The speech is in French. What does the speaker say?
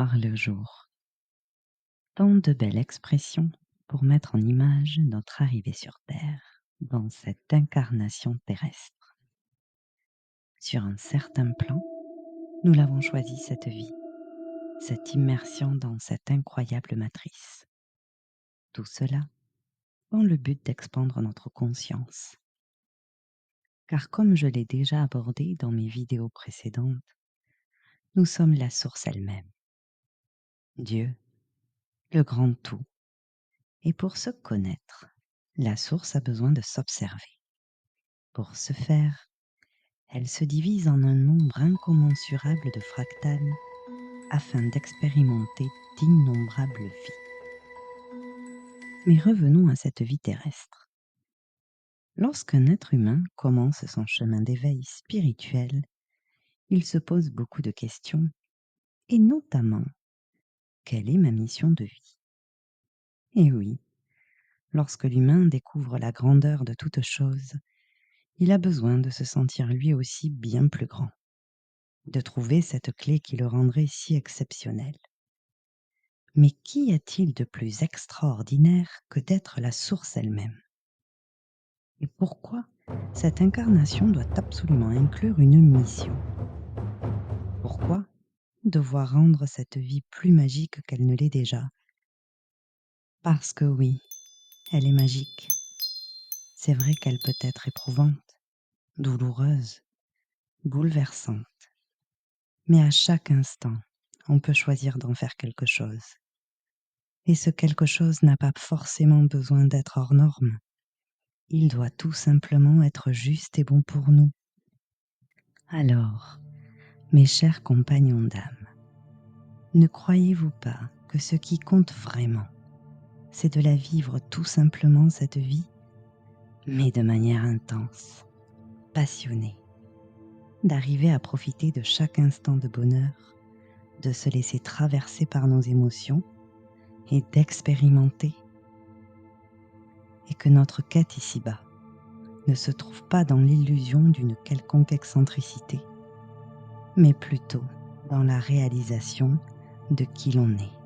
voir le jour. Tant de belles expressions pour mettre en image notre arrivée sur Terre dans cette incarnation terrestre. Sur un certain plan, nous l'avons choisi cette vie, cette immersion dans cette incroyable matrice. Tout cela dans le but d'expandre notre conscience. Car comme je l'ai déjà abordé dans mes vidéos précédentes, nous sommes la source elle-même. Dieu, le grand tout. Et pour se connaître, la source a besoin de s'observer. Pour ce faire, elle se divise en un nombre incommensurable de fractales afin d'expérimenter d'innombrables vies. Mais revenons à cette vie terrestre. Lorsqu'un être humain commence son chemin d'éveil spirituel, il se pose beaucoup de questions, et notamment, quelle est ma mission de vie? Et oui, lorsque l'humain découvre la grandeur de toute chose, il a besoin de se sentir lui aussi bien plus grand, de trouver cette clé qui le rendrait si exceptionnel. Mais qu'y a-t-il de plus extraordinaire que d'être la source elle-même? Et pourquoi cette incarnation doit absolument inclure une mission? Pourquoi devoir rendre cette vie plus magique qu'elle ne l'est déjà? Parce que oui, elle est magique. C'est vrai qu'elle peut être éprouvante, douloureuse, bouleversante. Mais à chaque instant, on peut choisir d'en faire quelque chose. Et ce quelque chose n'a pas forcément besoin d'être hors norme. Il doit tout simplement être juste et bon pour nous. Alors, mes chers compagnons d'âme, ne croyez-vous pas que ce qui compte vraiment, c'est de la vivre tout simplement cette vie, mais de manière intense, passionnée, d'arriver à profiter de chaque instant de bonheur, de se laisser traverser par nos émotions et d'expérimenter, et que notre quête ici-bas ne se trouve pas dans l'illusion d'une quelconque excentricité, mais plutôt dans la réalisation de qui l'on est.